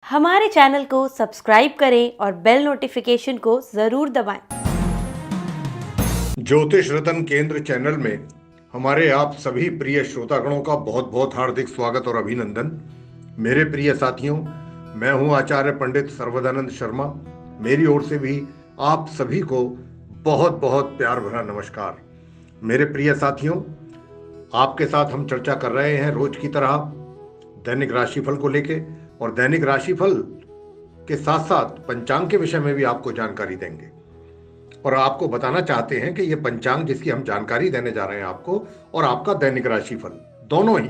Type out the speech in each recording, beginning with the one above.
हमारे चैनल को सब्सक्राइब करें और बेल नोटिफिकेशन को जरूर दबाएं। ज्योतिष रतन केंद्र चैनल में हमारे आप सभी प्रिय श्रोतागणों का बहुत बहुत हार्दिक स्वागत और अभिनंदन। मेरे प्रिय साथियों, मैं हूं आचार्य पंडित सर्वदानंद शर्मा। मेरी ओर से भी आप सभी को बहुत बहुत प्यार भरा नमस्कार। मेरे प्रिय साथियों, आपके साथ हम चर्चा कर रहे हैं रोज की तरह दैनिक राशिफल को लेके, और दैनिक राशिफल के साथ साथ पंचांग के विषय में भी आपको जानकारी देंगे। और आपको बताना चाहते हैं कि ये पंचांग जिसकी हम जानकारी देने जा रहे हैं आपको, और आपका दैनिक राशिफल दोनों ही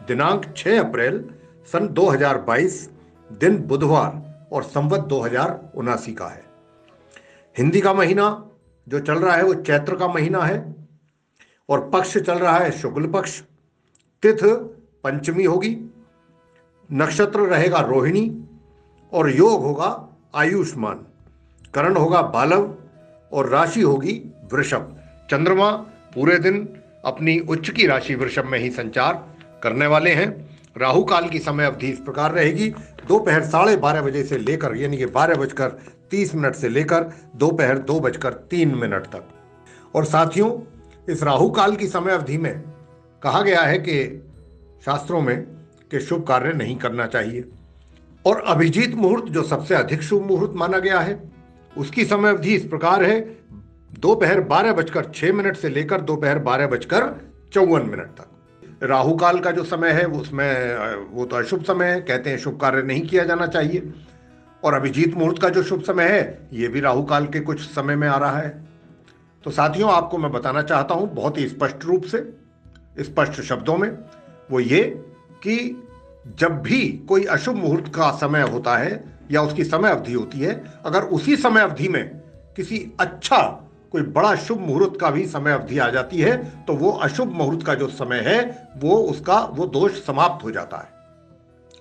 दिनांक 6 अप्रैल सन 2022 दिन बुधवार और संवत 2079 का है। हिंदी का महीना जो चल रहा है वो चैत्र का महीना है और पक्ष चल रहा है शुक्ल पक्ष। तिथ पंचमी होगी, नक्षत्र रहेगा रोहिणी और योग होगा आयुष्मान, करण होगा बालव और राशि होगी वृषभ। चंद्रमा पूरे दिन अपनी उच्च की राशि वृषभ में ही संचार करने वाले हैं। राहु काल की समय अवधि इस प्रकार रहेगी, दोपहर 12:30 बजे से लेकर यानी कि 12:30 से लेकर दोपहर 2:03 तक। और साथियों, इस राहु काल की समय अवधि में कहा गया है कि शास्त्रों में कि शुभ कार्य नहीं करना चाहिए, और अभिजीत मुहूर्त जो सबसे अधिक शुभ मुहूर्त माना गया है उसकी समय अवधि इस प्रकार है, दोपहर 12:06 से लेकर दोपहर 12:54 तक। राहु काल का जो समय है उसमें वो तो अशुभ समय है, कहते हैं शुभ कार्य नहीं किया जाना चाहिए। और अभिजीत मुहूर्त का जो शुभ समय है ये भी राहु काल के कुछ समय में आ रहा है। तो साथियों, आपको मैं बताना चाहता हूं बहुत ही स्पष्ट रूप से, स्पष्ट शब्दों में, वो ये कि जब भी कोई अशुभ मुहूर्त का समय होता है या उसकी समय अवधि होती है, अगर उसी समय अवधि में किसी अच्छा कोई बड़ा शुभ मुहूर्त का भी समय अवधि आ जाती है तो वो अशुभ मुहूर्त का जो समय है वो दोष समाप्त हो जाता है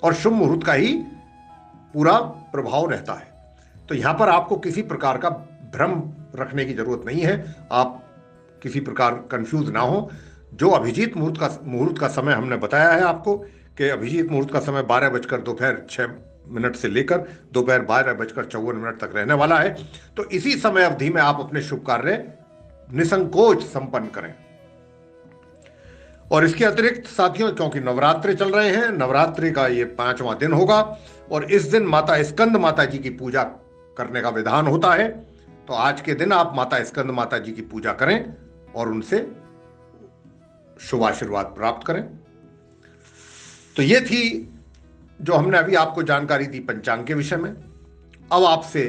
और शुभ मुहूर्त का ही पूरा प्रभाव रहता है। तो यहां पर आपको किसी प्रकार का भ्रम रखने की जरूरत नहीं है, आप किसी प्रकार कंफ्यूज ना हो। जो अभिजीत मुहूर्त का समय हमने बताया है आपको कि अभिजीत मुहूर्त का समय 12:06 से लेकर दोपहर 12:54 तक रहने वाला है। तो इसी समय अवधि में आप अपने शुभ कार्य निसंकोच संपन्न करें। और इसके अतिरिक्त साथियों, क्योंकि नवरात्रि चल रहे हैं, नवरात्रि का ये 5वां दिन होगा और इस दिन माता स्कंद माता जी की पूजा करने का विधान होता है। तो आज के दिन आप माता स्कंद माता जी की पूजा करें और उनसे शुभ आशीर्वाद प्राप्त करें। तो ये थी जो हमने अभी आपको जानकारी दी पंचांग के विषय में। अब आपसे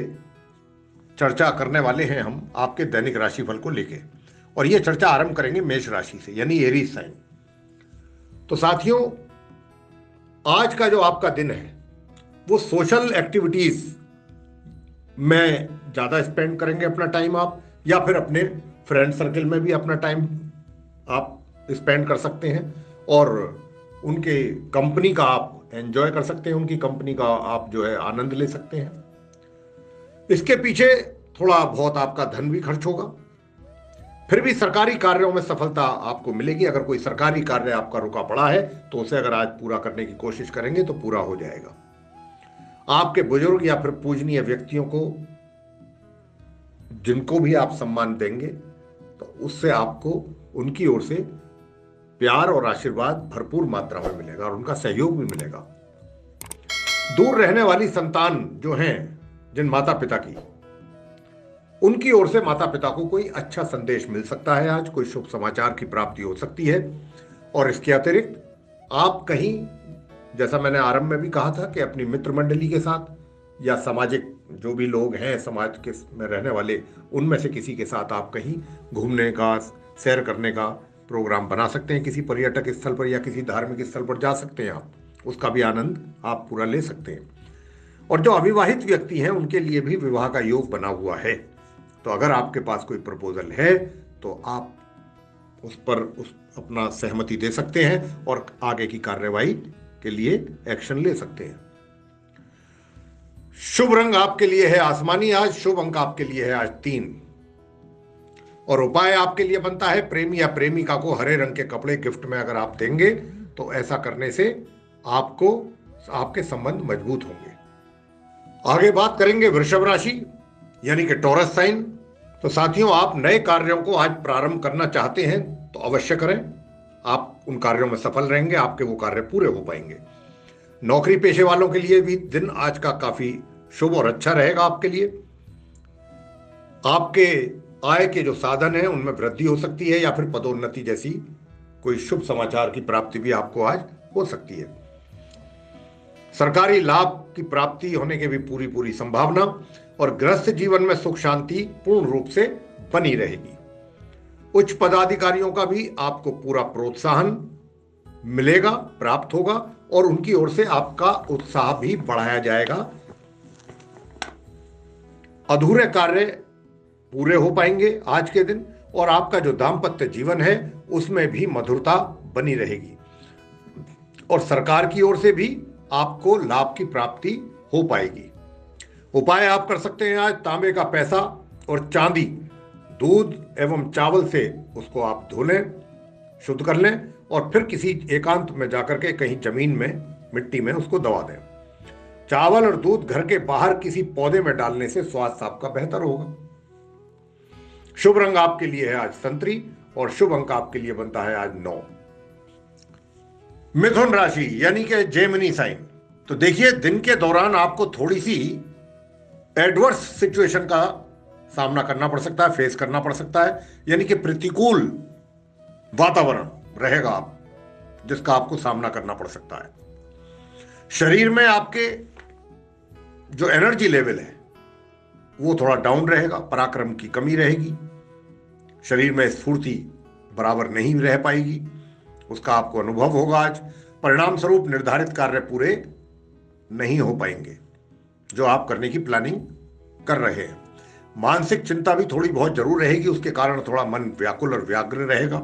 चर्चा करने वाले हैं हम आपके दैनिक राशिफल को लेके, और ये चर्चा आरंभ करेंगे मेष राशि से यानी एरीज साइन। तो साथियों, आज का जो आपका दिन है वो सोशल एक्टिविटीज में ज्यादा स्पेंड करेंगे अपना टाइम आप, या फिर अपने फ्रेंड सर्कल में भी अपना टाइम आप स्पेंड कर सकते हैं और उनके कंपनी का आप एंजॉय कर सकते हैं, उनकी कंपनी का आप जो है आनंद ले सकते हैं। इसके पीछे थोड़ा बहुत आपका धन भी खर्च होगा, फिर भी सरकारी कार्यों में सफलता आपको मिलेगी। अगर कोई सरकारी कार्य आपका रुका पड़ा है तो उसे अगर आज पूरा करने की कोशिश करेंगे तो पूरा हो जाएगा। आपके बुजुर्ग या फिर पूजनीय व्यक्तियों को जिनको भी आप सम्मान देंगे तो उससे आपको उनकी ओर से प्यार और आशीर्वाद भरपूर मात्रा में मिलेगा और उनका सहयोग भी मिलेगा। दूर रहने वाली संतान जो हैं, जिन माता पिता की, उनकी ओर से माता पिता को कोई अच्छा संदेश मिल सकता है, आज कोई शुभ समाचार की प्राप्ति हो सकती है। और इसके अतिरिक्त आप कहीं, जैसा मैंने आरंभ में भी कहा था, कि अपनी मित्र मंडली के साथ या सामाजिक जो भी लोग हैं समाज के में रहने वाले, उनमें से किसी के साथ आप कहीं घूमने का, सैर करने का प्रोग्राम बना सकते हैं। किसी पर्यटक स्थल पर या किसी धार्मिक स्थल पर जा सकते हैं आप, उसका भी आनंद आप पूरा ले सकते हैं। और जो अविवाहित व्यक्ति हैं उनके लिए भी विवाह का योग बना हुआ है। तो अगर आपके पास कोई प्रपोजल है तो आप उस पर अपना सहमति दे सकते हैं और आगे की कार्यवाही के लिए एक्शन ले सकते हैं। शुभ रंग आपके लिए है आसमानी आज, शुभ अंक आपके लिए है आज 3, और उपाय आपके लिए बनता है प्रेमी या प्रेमिका को हरे रंग के कपड़े गिफ्ट में अगर आप देंगे तो ऐसा करने से आपको आपके संबंध मजबूत होंगे। आगे बात करेंगे वृषभ राशि यानी कि टॉरस साइन। तो साथियों, आप नए कार्यों को आज प्रारंभ करना चाहते हैं तो अवश्य करें। आप उन कार्यों में सफल रहेंगे, आपके वो कार्य पूरे हो पाएंगे। नौकरी पेशे वालों के लिए भी दिन आज का काफी शुभ और अच्छा रहेगा आपके लिए। आपके आय के जो साधन हैं उनमें वृद्धि हो सकती है या फिर पदोन्नति जैसी कोई शुभ समाचार की प्राप्ति भी आपको आज हो सकती है। सरकारी लाभ की प्राप्ति होने की भी पूरी पूरी संभावना, और गृहस्थ जीवन में सुख शांति पूर्ण रूप से बनी रहेगी। उच्च पदाधिकारियों का भी आपको पूरा प्रोत्साहन मिलेगा, प्राप्त होगा, और उनकी ओर से आपका उत्साह भी बढ़ाया जाएगा। अधूरे कार्य पूरे हो पाएंगे आज के दिन, और आपका जो दाम्पत्य जीवन है उसमें भी मधुरता बनी रहेगी, और सरकार की ओर से भी आपको लाभ की प्राप्ति हो पाएगी। उपाय आप कर सकते हैं आज तांबे का पैसा और चांदी दूध एवं चावल से उसको आप धो लें, शुद्ध कर लें, और फिर किसी एकांत में जाकर के कहीं जमीन में मिट्टी में उसको दबा दें। चावल और दूध घर के बाहर किसी पौधे में डालने से स्वास्थ्य आपका बेहतर होगा। शुभ रंग आपके लिए है आज संतरी, और शुभ अंक आपके लिए बनता है आज 9। मिथुन राशि यानी कि जेमिनी साइन। तो देखिए, दिन के दौरान आपको थोड़ी सी एडवर्स सिचुएशन का सामना करना पड़ सकता है, फेस करना पड़ सकता है, यानी कि प्रतिकूल वातावरण रहेगा आप जिसका आपको सामना करना पड़ सकता है। शरीर में आपके जो एनर्जी लेवल है वो थोड़ा डाउन रहेगा, पराक्रम की कमी रहेगी, शरीर में स्फूर्ति बराबर नहीं रह पाएगी, उसका आपको अनुभव होगा आज। परिणाम स्वरूप निर्धारित कार्य पूरे नहीं हो पाएंगे जो आप करने की प्लानिंग कर रहे हैं। मानसिक चिंता भी थोड़ी बहुत जरूर रहेगी, उसके कारण थोड़ा मन व्याकुल और व्याग्र रहेगा।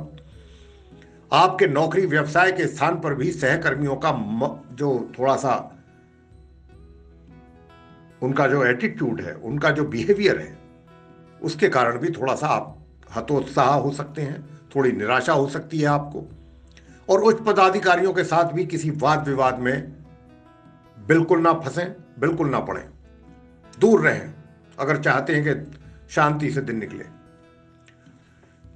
आपके नौकरी व्यवसाय के स्थान पर भी सहकर्मियों का जो थोड़ा सा उनका जो एटीट्यूड है, उनका जो बिहेवियर है, उसके कारण भी थोड़ा सा आप हतोत्साह हो सकते हैं, थोड़ी निराशा हो सकती है आपको। और उच्च पदाधिकारियों के साथ भी किसी वाद विवाद में बिल्कुल ना फंसें, बिल्कुल ना पड़ें, दूर रहें अगर चाहते हैं कि शांति से दिन निकले।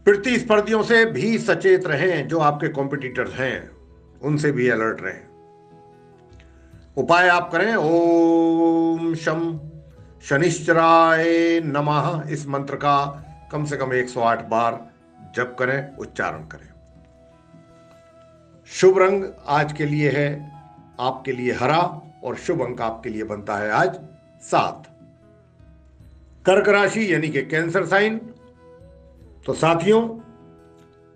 प्रतिस्पर्धियों से भी सचेत रहें, जो आपके कॉम्पिटिटर्स हैं उनसे भी अलर्ट रहें। उपाय आप करें, ओम शम शनिश्चराय नमः, इस मंत्र का कम से कम 108 बार जप करें, उच्चारण करें। शुभ रंग आज के लिए है आपके लिए हरा, और शुभ अंक आपके लिए बनता है आज 7। कर्क राशि यानी कि कैंसर साइन। तो साथियों,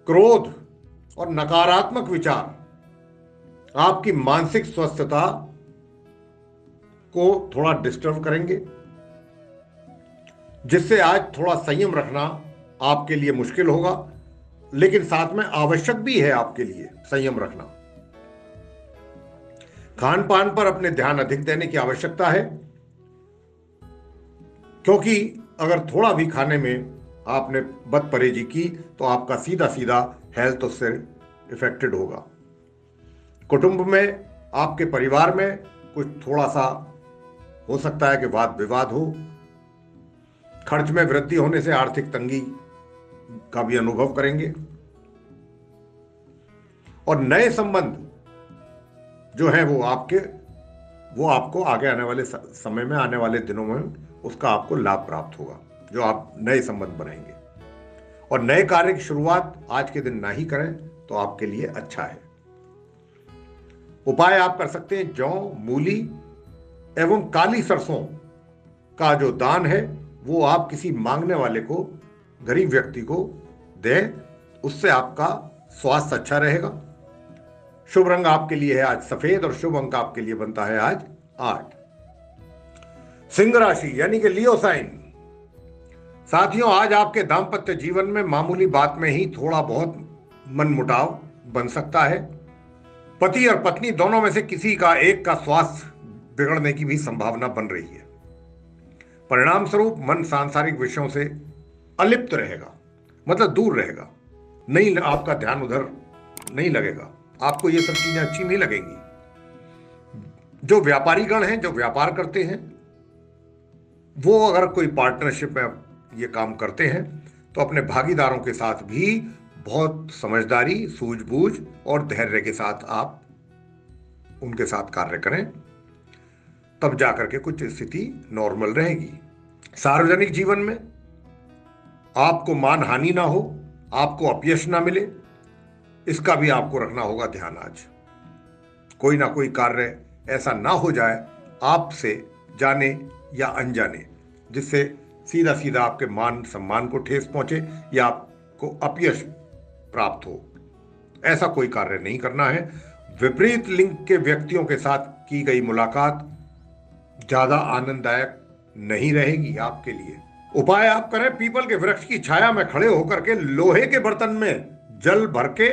क्रोध और नकारात्मक विचार आपकी मानसिक स्वस्थता को थोड़ा डिस्टर्ब करेंगे, जिससे आज थोड़ा संयम रखना आपके लिए मुश्किल होगा, लेकिन साथ में आवश्यक भी है आपके लिए संयम रखना। खान पान पर अपने ध्यान अधिक देने की आवश्यकता है, क्योंकि अगर थोड़ा भी खाने में आपने बदपरहेजी की तो आपका सीधा सीधा हेल्थ उससे इफेक्टेड होगा। कुटुंब में, आपके परिवार में कुछ थोड़ा सा हो सकता है कि वाद विवाद हो। खर्च में वृद्धि होने से आर्थिक तंगी का भी अनुभव करेंगे, और नए संबंध जो है वो आपको आगे आने वाले समय में, आने वाले दिनों में उसका आपको लाभ प्राप्त होगा, जो आप नए संबंध बनाएंगे। और नए कार्य की शुरुआत आज के दिन ना ही करें तो आपके लिए अच्छा है। उपाय आप कर सकते हैं, जौ, मूली एवं काली सरसों का जो दान है वो आप किसी मांगने वाले को, गरीब व्यक्ति को दें, उससे आपका स्वास्थ्य अच्छा रहेगा। शुभ रंग आपके लिए है आज सफेद, और शुभ अंक आपके लिए बनता है आज 8। सिंह राशि यानी कि लियो साइन। साथियों, आज आपके दाम्पत्य जीवन में मामूली बात में ही थोड़ा बहुत मनमुटाव बन सकता है। पति और पत्नी दोनों में से किसी का एक का स्वास्थ्य बिगड़ने की भी संभावना बन रही है। परिणाम स्वरूप मन सांसारिक विषयों से अलिप्त रहेगा, मतलब दूर रहेगा, नहीं, आपका ध्यान उधर नहीं लगेगा, आपको ये सब चीजें अच्छी नहीं लगेंगी। जो व्यापारी गण हैं, जो व्यापार करते हैं, वो अगर कोई पार्टनरशिप में ये काम करते हैं तो अपने भागीदारों के साथ भी बहुत समझदारी, सूझबूझ और धैर्य के साथ आप उनके साथ कार्य करें, तब जाकर के कुछ स्थिति नॉर्मल रहेगी। सार्वजनिक जीवन में आपको मानहानि ना हो, आपको अपयश ना मिले, इसका भी आपको रखना होगा ध्यान। आज कोई ना कोई कार्य ऐसा ना हो जाए आपसे जाने या अनजाने, जिससे सीधा सीधा आपके मान सम्मान को ठेस पहुंचे या आपको अपयश प्राप्त हो। ऐसा कोई कार्य नहीं करना है। विपरीत लिंग के व्यक्तियों के साथ की गई मुलाकात ज्यादा आनंददायक नहीं रहेगी आपके लिए। उपाय आप करें, पीपल के वृक्ष की छाया में खड़े होकर के लोहे के बर्तन में जल भर के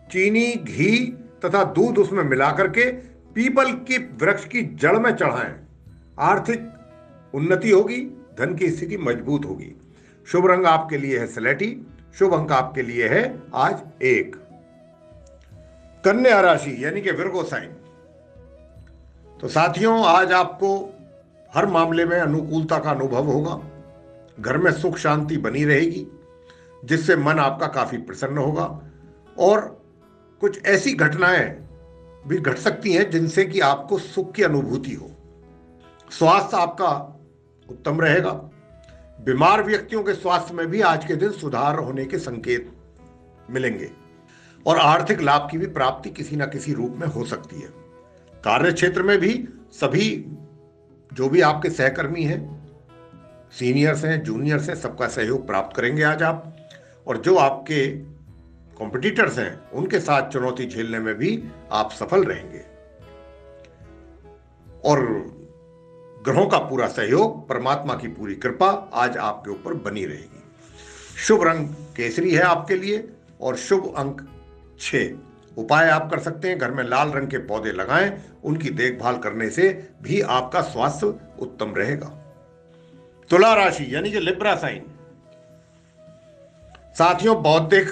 चीनी, घी तथा दूध उसमें मिला करके पीपल की वृक्ष की जड़ में चढ़ाएं। आर्थिक उन्नति होगी, धन की स्थिति मजबूत होगी। शुभ रंग आपके लिए है स्लेटी, शुभ अंक आपके लिए है आज 1। कन्या राशि यानी कि विर्गो साइन। तो साथियों, आज आपको हर मामले में अनुकूलता का अनुभव होगा। घर में सुख शांति बनी रहेगी, जिससे मन आपका काफी प्रसन्न होगा। और कुछ ऐसी घटनाएं भी घट सकती हैं जिनसे कि आपको सुख की अनुभूति हो। स्वास्थ्य आपका उत्तम रहेगा। बीमार व्यक्तियों के स्वास्थ्य में भी आज के दिन सुधार होने के संकेत मिलेंगे और आर्थिक लाभ की भी प्राप्ति किसी न किसी रूप में हो सकती है। कार्य क्षेत्र में भी सभी जो भी आपके सहकर्मी हैं, सीनियर्स हैं, जूनियर्स हैं, सबका सहयोग प्राप्त करेंगे आज आप। और जो आपके कॉम्पिटिटर्स हैं उनके साथ चुनौती झेलने में भी आप सफल रहेंगे। और ग्रहों का पूरा सहयोग, परमात्मा की पूरी कृपा आज आपके ऊपर बनी रहेगी। शुभ रंग केसरी है आपके लिए और शुभ अंक 6। उपाय आप कर सकते हैं, घर में लाल रंग के पौधे लगाएं, उनकी देखभाल करने से भी आपका स्वास्थ्य उत्तम रहेगा। तुला राशि यानी कि लिब्रा साइन। साथियों, बौद्धिक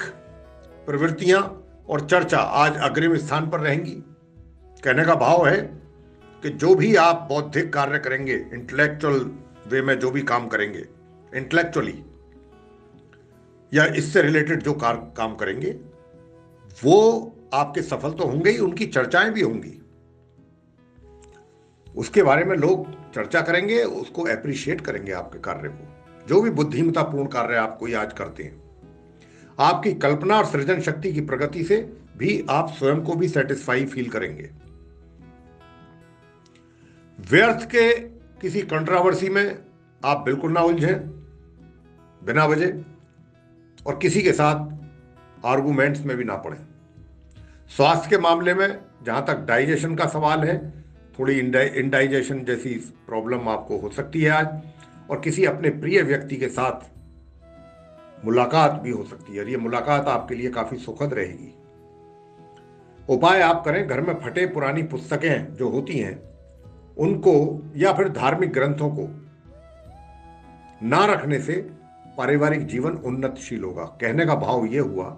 प्रवृत्तियां और चर्चा आज अग्रिम स्थान पर रहेंगी। कहने का भाव है कि जो भी आप बौद्धिक कार्य करेंगे, इंटेलेक्चुअल वे में जो भी काम करेंगे, इंटेलेक्चुअली या इससे रिलेटेड जो काम करेंगे, वो आपके सफल तो होंगे ही, उनकी चर्चाएं भी होंगी। उसके बारे में लोग चर्चा करेंगे, उसको अप्रिशिएट करेंगे आपके कार्य को। जो भी बुद्धिमत्तापूर्ण कार्य आप कोई आज करते हैं, आपकी कल्पना और सृजन शक्ति की प्रगति से भी आप स्वयं को भी सेटिस्फाई फील करेंगे। व्यर्थ के किसी कंट्रोवर्सी में आप बिल्कुल ना उलझें बिना वजह, और किसी के साथ आर्गुमेंट्स में भी ना पड़ें। स्वास्थ्य के मामले में जहां तक डाइजेशन का सवाल है, थोड़ी इंडाइजेशन जैसी प्रॉब्लम आपको हो सकती है आज, और किसी अपने प्रिय व्यक्ति के साथ मुलाकात भी हो सकती है और ये मुलाकात आपके लिए काफी सुखद रहेगी। उपाय आप करें, घर में फटे पुरानी पुस्तकें जो होती हैं उनको या फिर धार्मिक ग्रंथों को ना रखने से पारिवारिक जीवन उन्नतशील होगा। कहने का भाव यह हुआ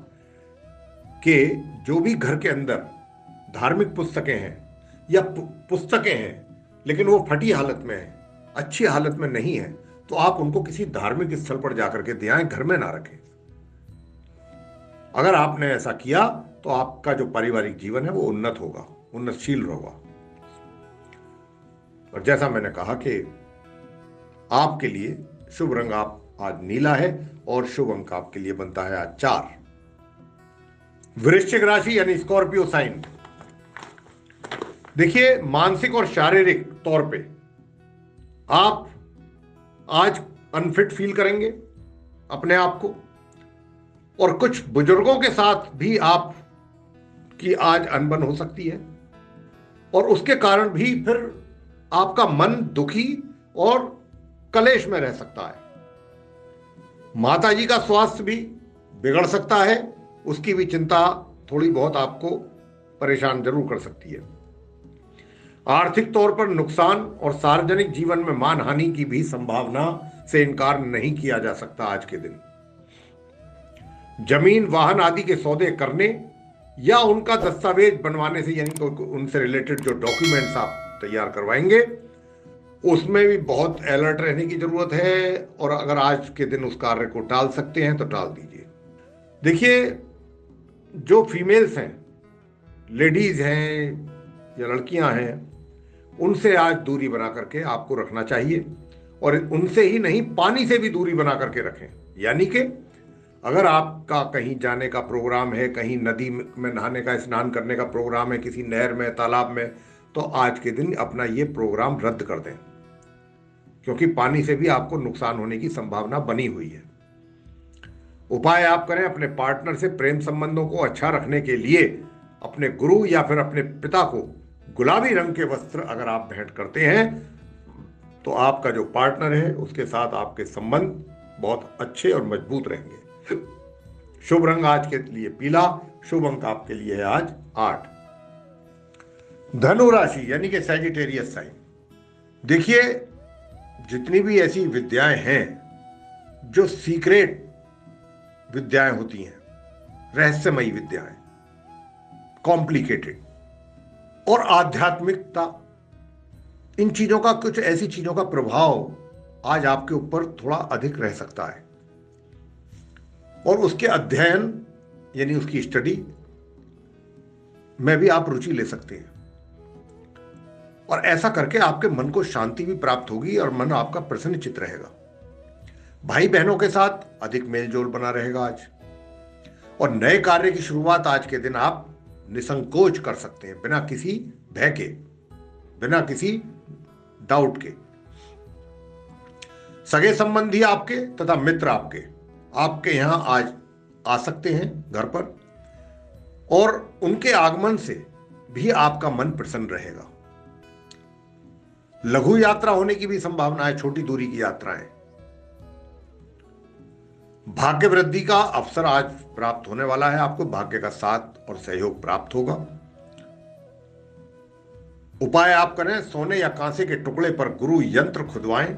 कि जो भी घर के अंदर धार्मिक पुस्तकें हैं या पुस्तकें हैं लेकिन वो फटी हालत में है, अच्छी हालत में नहीं है, तो आप उनको किसी धार्मिक स्थल पर जाकर के दे आएं, घर में ना रखें। अगर आपने ऐसा किया तो आपका जो पारिवारिक जीवन है वो उन्नत होगा, उन्नतशील होगा। और जैसा मैंने कहा कि आपके लिए शुभ रंग आप आज नीला है और शुभ अंक आपके लिए बनता है आज 4। वृश्चिक राशि यानी स्कॉर्पियो साइन। देखिए, मानसिक और शारीरिक तौर पे आप आज अनफिट फील करेंगे अपने आप को, और कुछ बुजुर्गों के साथ भी आप की आज अनबन हो सकती है और उसके कारण भी फिर आपका मन दुखी और कलेश में रह सकता है। माता जी का स्वास्थ्य भी बिगड़ सकता है, उसकी भी चिंता थोड़ी बहुत आपको परेशान जरूर कर सकती है। आर्थिक तौर पर नुकसान और सार्वजनिक जीवन में मानहानि की भी संभावना से इनकार नहीं किया जा सकता आज के दिन। जमीन, वाहन आदि के सौदे करने या उनका दस्तावेज बनवाने से, यानी उनसे रिलेटेड जो डॉक्यूमेंट्स आप तैयार करवाएंगे, उसमें भी बहुत अलर्ट रहने की जरूरत है, और अगर आज के दिन उस कार्य को टाल सकते हैं तो टाल दीजिए। देखिए, जो फीमेल्स हैं, लेडीज हैं या लड़कियां हैं, उनसे आज दूरी बना करके आपको रखना चाहिए, और उनसे ही नहीं, पानी से भी दूरी बना करके रखें। यानी कि अगर आपका कहीं जाने का प्रोग्राम है, कहीं नदी में नहाने का, स्नान करने का प्रोग्राम है, किसी नहर में, तालाब में, तो आज के दिन अपना ये प्रोग्राम रद्द कर दें, क्योंकि पानी से भी आपको नुकसान होने की संभावना बनी हुई है। उपाय आप करें, अपने पार्टनर से प्रेम संबंधों को अच्छा रखने के लिए अपने गुरु या फिर अपने पिता को गुलाबी रंग के वस्त्र अगर आप भेंट करते हैं तो आपका जो पार्टनर है उसके साथ आपके संबंध बहुत अच्छे और मजबूत रहेंगे। शुभ रंग आज के लिए पीला, शुभ अंक आपके लिए है आज 8। धनु राशि यानी कि सैजिटेरियस साइन। देखिए, जितनी भी ऐसी विद्याएं हैं जो सीक्रेट विद्याएं होती हैं, रहस्यमयी विद्याएं, कॉम्प्लिकेटेड और आध्यात्मिकता, इन चीजों का, कुछ ऐसी चीजों का प्रभाव आज आपके ऊपर थोड़ा अधिक रह सकता है, और उसके अध्ययन यानी उसकी स्टडी में भी आप रुचि ले सकते हैं, और ऐसा करके आपके मन को शांति भी प्राप्त होगी और मन आपका प्रसन्नचित्त रहेगा। भाई बहनों के साथ अधिक मेलजोल बना रहेगा आज, और नए कार्य की शुरुआत आज के दिन आप निसंकोच कर सकते हैं, बिना किसी भय के, बिना किसी डाउट के। सगे संबंधी आपके तथा मित्र आपके यहां आज आ सकते हैं घर पर, और उनके आगमन से भी आपका मन प्रसन्न रहेगा। लघु यात्रा होने की भी संभावना है, छोटी दूरी की यात्राएं। भाग्य वृद्धि का अवसर आज प्राप्त होने वाला है, आपको भाग्य का साथ और सहयोग प्राप्त होगा। उपाय आप करें, सोने या कांसे के टुकड़े पर गुरु यंत्र खुदवाएं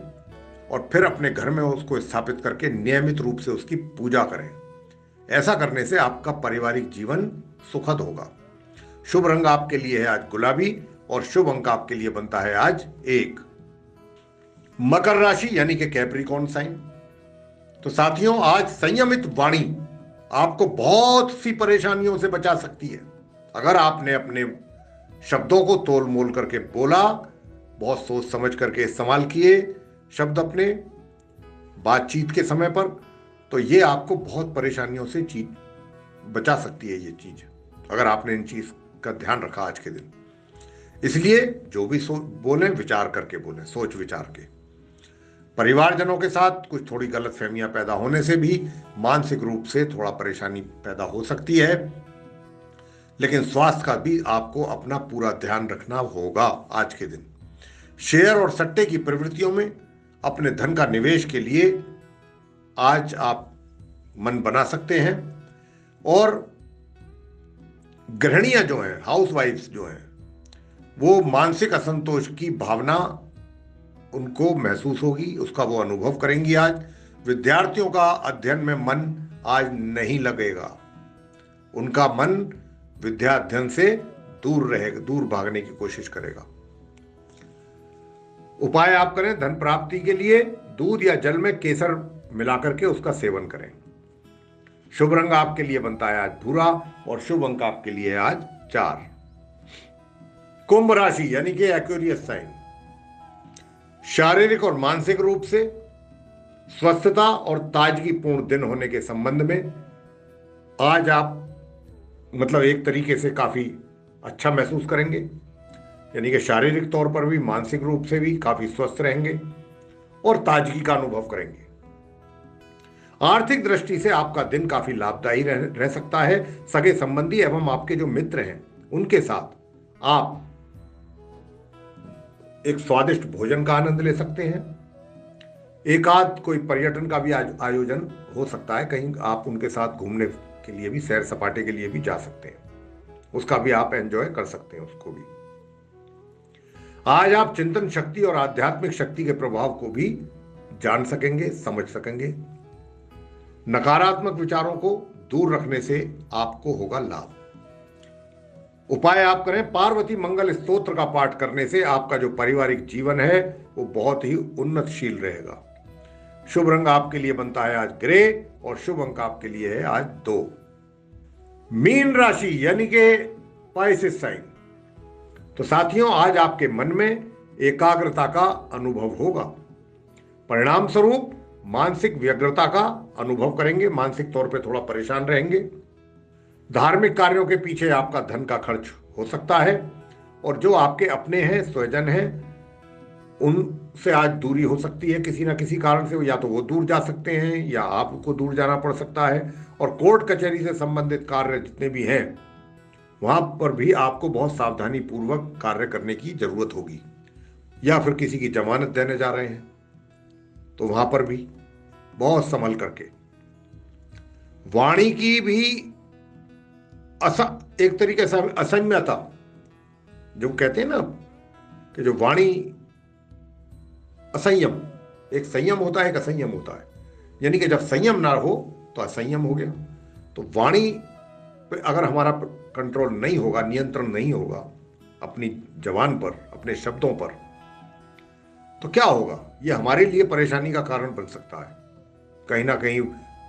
और फिर अपने घर में उसको स्थापित करके नियमित रूप से उसकी पूजा करें। ऐसा करने से आपका पारिवारिक जीवन सुखद होगा। शुभ रंग आपके लिए है आज गुलाबी, और शुभ अंक आपके लिए बनता है आज 1। मकर राशि यानी कि कैप्रिकॉर्न साइन। तो साथियों, आज संयमित वाणी आपको बहुत सी परेशानियों से बचा सकती है। अगर आपने अपने शब्दों को तोल मोल करके बोला, बहुत सोच समझ करके इस्तेमाल किए शब्द अपने बातचीत के समय पर, तो ये आपको बहुत परेशानियों से बचा सकती है ये चीज, अगर आपने इन चीज का ध्यान रखा आज के दिन। इसलिए जो भी बोलें, विचार करके बोलें, सोच विचार के। परिवारजनों के साथ कुछ थोड़ी गलतफहमियां पैदा होने से भी मानसिक रूप से थोड़ा परेशानी पैदा हो सकती है, लेकिन स्वास्थ्य का भी आपको अपना पूरा ध्यान रखना होगा आज के दिन। शेयर और सट्टे की प्रवृत्तियों में अपने धन का निवेश के लिए आज आप मन बना सकते हैं, और गृहिणियां जो हैं, हाउसवाइफ्स जो हैं, वो मानसिक असंतोष की भावना उनको महसूस होगी, उसका वो अनुभव करेंगी आज। विद्यार्थियों का अध्ययन में मन आज नहीं लगेगा, उनका मन विद्या अध्ययन से दूर रहेगा, दूर भागने की कोशिश करेगा। उपाय आप करें, धन प्राप्ति के लिए दूध या जल में केसर मिलाकर के उसका सेवन करें। शुभ रंग आपके लिए बनता है आज भूरा, और शुभ अंक आपके लिए है आज 4। कुंभ राशि यानी कि एक्वेरियस साइन। शारीरिक और मानसिक रूप से स्वस्थता और ताजगी पूर्ण दिन होने के संबंध में आज आप एक तरीके से काफी अच्छा महसूस करेंगे, यानी कि शारीरिक तौर पर भी, मानसिक रूप से भी काफी स्वस्थ रहेंगे और ताजगी का अनुभव करेंगे। आर्थिक दृष्टि से आपका दिन काफी लाभदायी रह सकता है। सगे संबंधी एवं आपके जो मित्र हैं उनके साथ आप एक स्वादिष्ट भोजन का आनंद ले सकते हैं। एक आध कोई पर्यटन का भी आयोजन हो सकता है, कहीं आप उनके साथ घूमने के लिए भी, सैर सपाटे के लिए भी जा सकते हैं, उसका भी आप एंजॉय कर सकते हैं उसको भी। आज आप चिंतन शक्ति और आध्यात्मिक शक्ति के प्रभाव को भी जान सकेंगे, समझ सकेंगे। नकारात्मक विचारों को दूर रखने से आपको होगा लाभ। उपाय आप करें, पार्वती मंगल स्तोत्र का पाठ करने से आपका जो पारिवारिक जीवन है वो बहुत ही उन्नतशील रहेगा। शुभ रंग आपके लिए बनता है आज ग्रे और शुभ अंक आपके लिए है आज 2। मीन राशि यानी कि पाइसेस साइन। तो साथियों, आज आपके मन में एकाग्रता का अनुभव होगा। परिणाम स्वरूप मानसिक व्यग्रता का अनुभव करेंगे, मानसिक तौर पे थोड़ा परेशान रहेंगे। धार्मिक कार्यों के पीछे आपका धन का खर्च हो सकता है और जो आपके अपने हैं, स्वजन हैं, उनसे आज दूरी हो सकती है किसी ना किसी कारण से। या तो वो दूर जा सकते हैं या आपको दूर जाना पड़ सकता है। और कोर्ट कचहरी से संबंधित कार्य जितने भी हैं वहां पर भी आपको बहुत सावधानी पूर्वक कार्य करने की जरूरत होगी। या फिर किसी की जमानत देने जा रहे हैं तो वहां पर भी बहुत संभल करके। वाणी की भी एक तरीके से असंयमता, जो कहते हैं ना कि जो वाणी असंयम, एक संयम होता है, एक असंयम होता है। यानी कि जब संयम ना हो तो असंयम हो गया। तो वाणी पे अगर हमारा कंट्रोल नहीं होगा, नियंत्रण नहीं होगा अपनी जबान पर, अपने शब्दों पर, तो क्या होगा? ये हमारे लिए परेशानी का कारण बन सकता है। कहीं ना कहीं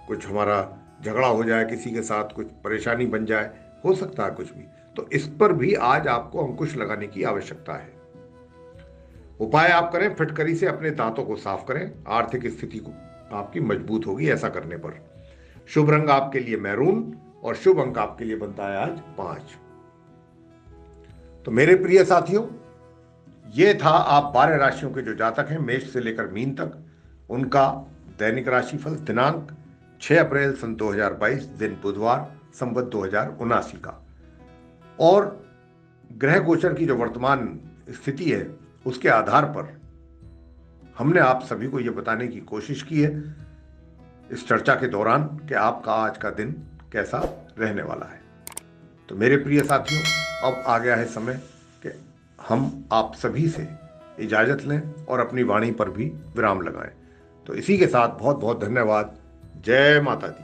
कुछ हमारा झगड़ा हो जाए, किसी के साथ कुछ परेशानी बन जाए, हो सकता है कुछ भी। तो इस पर भी आज आपको अंकुश लगाने की आवश्यकता है। उपाय आप करें, फिटकरी से अपने दांतों को साफ करें। आर्थिक स्थिति को आपकी मजबूत होगी ऐसा करने पर। शुभ रंग आपके लिए मैरून और शुभ अंक आपके लिए बनता है आज 5। तो मेरे प्रिय साथियों, ये था आप 12 राशियों के जो जातक हैं, मेष से लेकर मीन तक, उनका दैनिक राशिफल दिनांक 6 अप्रैल सन 2022, दिन बुधवार, संवत 2079 का। और ग्रह गोचर की जो वर्तमान स्थिति है उसके आधार पर हमने आप सभी को यह बताने की कोशिश की है इस चर्चा के दौरान कि आपका आज का दिन कैसा रहने वाला है। तो मेरे प्रिय साथियों, अब आ गया है समय कि हम आप सभी से इजाजत लें और अपनी वाणी पर भी विराम लगाएं। तो इसी के साथ बहुत बहुत धन्यवाद। जय माता दी।